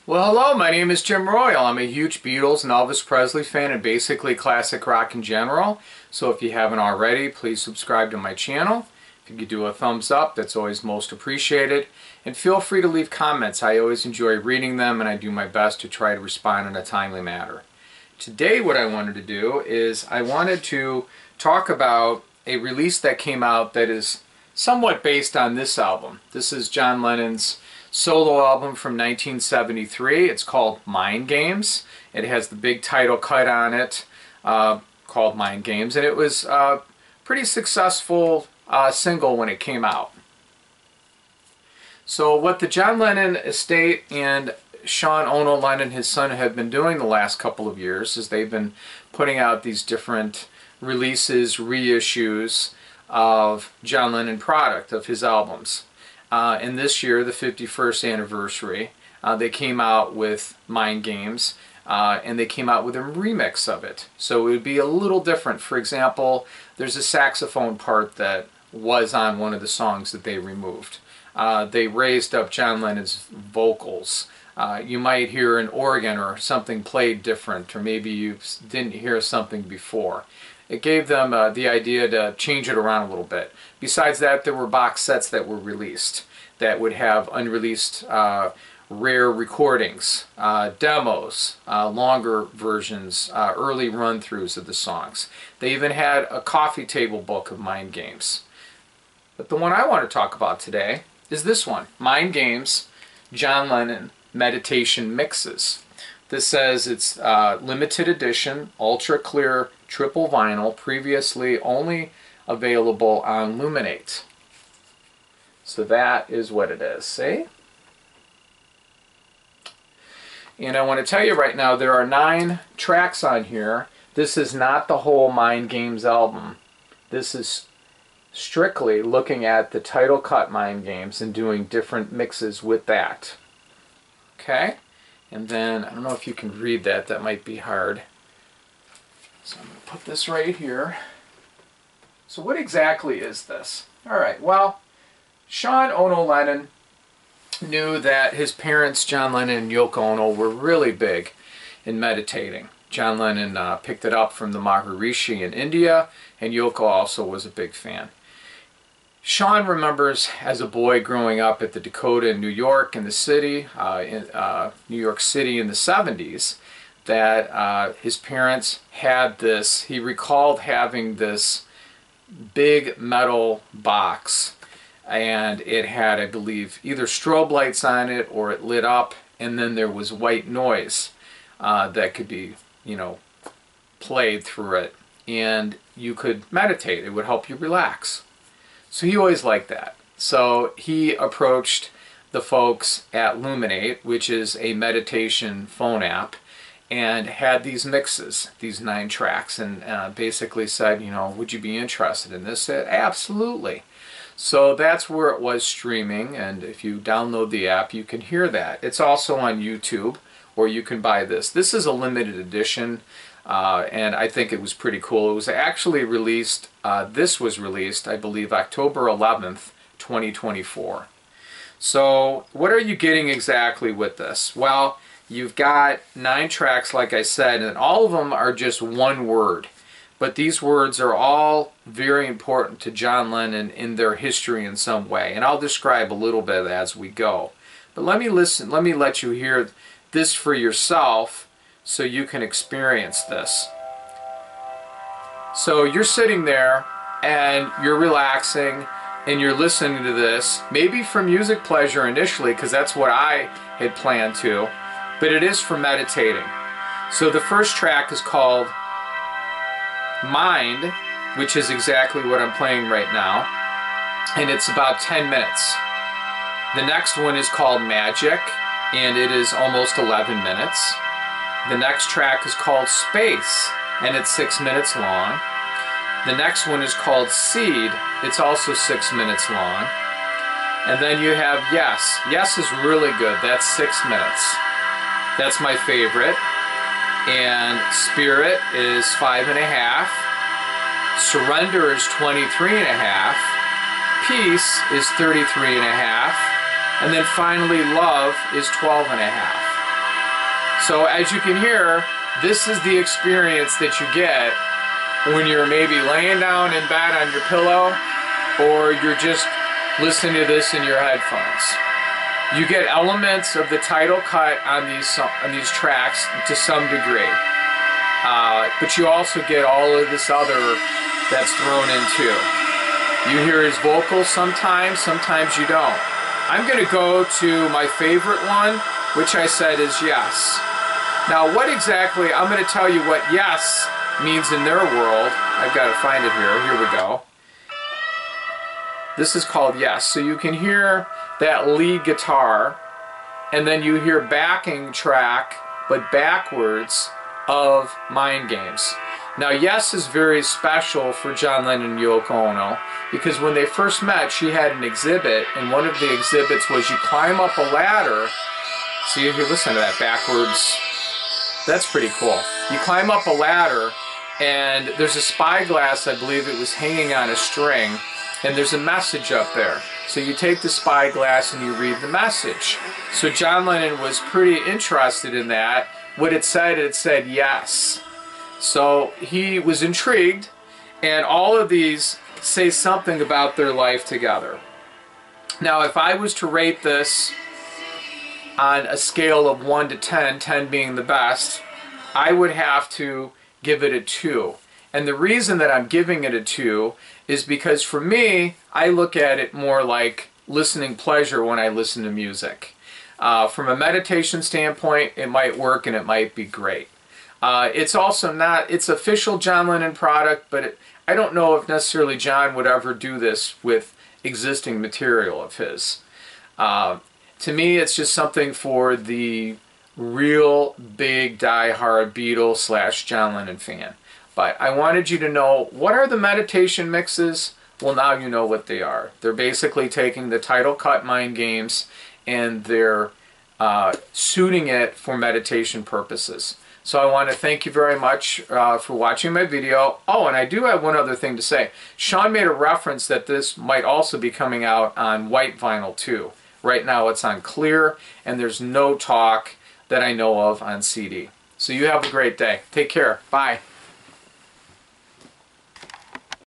Well, hello, my name is Jim Royal. I'm a huge Beatles and Elvis Presley fan and basically classic rock in general. So if you haven't already, please subscribe to my channel. If you could do a thumbs up, that's always most appreciated. And feel free to leave comments. I always enjoy reading them and I do my best to try to respond in a timely manner. Today what I wanted to do is I wanted to talk about a release that came out that is somewhat based on this album. This is John Lennon's solo album from 1973. It's called Mind Games. It has the big title cut on it called Mind Games, and it was a pretty successful single when it came out. So what the John Lennon estate and Sean Ono Lennon, his son, have been doing the last couple of years is they've been putting out these different releases, reissues of John Lennon product, of his albums. And this year, the 51st anniversary, they came out with Mind Games, and they came out with a remix of it. So it would be a little different. For example, there's a saxophone part that was on one of the songs that they removed. They raised up John Lennon's vocals. You might hear an organ or something played different, or maybe you didn't hear something before. It gave them the idea to change it around a little bit. Besides that, there were box sets that were released that would have unreleased rare recordings, demos, longer versions, early run-throughs of the songs. They even had a coffee table book of Mind Games. But the one I want to talk about today is this one, Mind Games, John Lennon Meditation Mixes. This says it's limited edition, ultra clear, triple vinyl, previously only available on Luminate. So that is what it is, see? And I want to tell you right now, there are 9 tracks on here. This is not the whole Mind Games album. This is strictly looking at the title cut Mind Games and doing different mixes with that. Okay? And then, I don't know if you can read that, that might be hard. So I'm going to put this right here. So what exactly is this? Alright, well, Sean Ono Lennon knew that his parents, John Lennon and Yoko Ono, were really big in meditating. John Lennon picked it up from the Maharishi in India, and Yoko also was a big fan. Sean remembers as a boy growing up at the Dakota in New York in the city, New York City in the 70s, that his parents had this, he recalled having this big metal box, and it had, I believe, either strobe lights on it or it lit up, and then there was white noise that could be, played through it, and you could meditate. It would help you relax. So he always liked that. So he approached the folks at Luminate, which is a meditation phone app, and had these mixes, these 9 tracks, and basically said, would you be interested in this? Said, absolutely. So that's where it was streaming, and if you download the app, you can hear that. It's also on YouTube, or you can buy this. This is a limited edition, and I think it was pretty cool. It was actually released, this was released, I believe, October 11th, 2024. So what are you getting exactly with this? Well, you've got 9 tracks, like I said, and all of them are just one word. But these words are all very important to John Lennon in their history in some way. And I'll describe a little bit as we go. But let me let you hear this for yourself so you can experience this. So you're sitting there and you're relaxing and you're listening to this, maybe for music pleasure initially, because that's what I had planned to, but it is for meditating. So the first track is called Mind, which is exactly what I'm playing right now, and it's about 10 minutes. The next one is called Magic, and it is almost 11 minutes. The next track is called Space, and it's 6 minutes long. The next one is called Seed. It's also 6 minutes long. And then you have Yes. Yes is really good. That's 6 minutes. That's my favorite. And Spirit is 5.5. Surrender is 23.5. Peace is 33.5. And then finally Love is 12.5. So as you can hear, this is the experience that you get when you're maybe laying down in bed on your pillow, or you're just listening to this in your headphones. You get elements of the title cut on these tracks to some degree. But you also get all of this other that's thrown in too. You hear his vocals sometimes you don't. I'm going to go to my favorite one, which I said is Yes. Now what exactly, I'm going to tell you what Yes means in their world. I've got to find it here. Here we go. This is called Yes. So you can hear that lead guitar, and then you hear backing track, but backwards, of Mind Games. Now Yes is very special for John Lennon and Yoko Ono, because when they first met, she had an exhibit, and one of the exhibits was you climb up a ladder. See, if you listen to that backwards, that's pretty cool. You climb up a ladder, and there's a spyglass, I believe it was hanging on a string, and there's a message up there. So you take the spyglass and you read the message. So John Lennon was pretty interested in that. What it said yes. So he was intrigued, and all of these say something about their life together. Now if I was to rate this on a scale of 1 to 10, 10 being the best, I would have to give it a 2. And the reason that I'm giving it a 2 is because for me, I look at it more like listening pleasure when I listen to music. From a meditation standpoint, it might work and it might be great. It's also not, it's official John Lennon product, but I don't know if necessarily John would ever do this with existing material of his. To me, it's just something for the real big die-hard Beatles / John Lennon fan. But I wanted you to know, what are the meditation mixes? Well, now you know what they are. They're basically taking the title cut Mind Games and they're suiting it for meditation purposes. So I want to thank you very much for watching my video. Oh, and I do have one other thing to say. Sean made a reference that this might also be coming out on white vinyl too. Right now it's on clear, and there's no talk that I know of on CD. So you have a great day. Take care. Bye.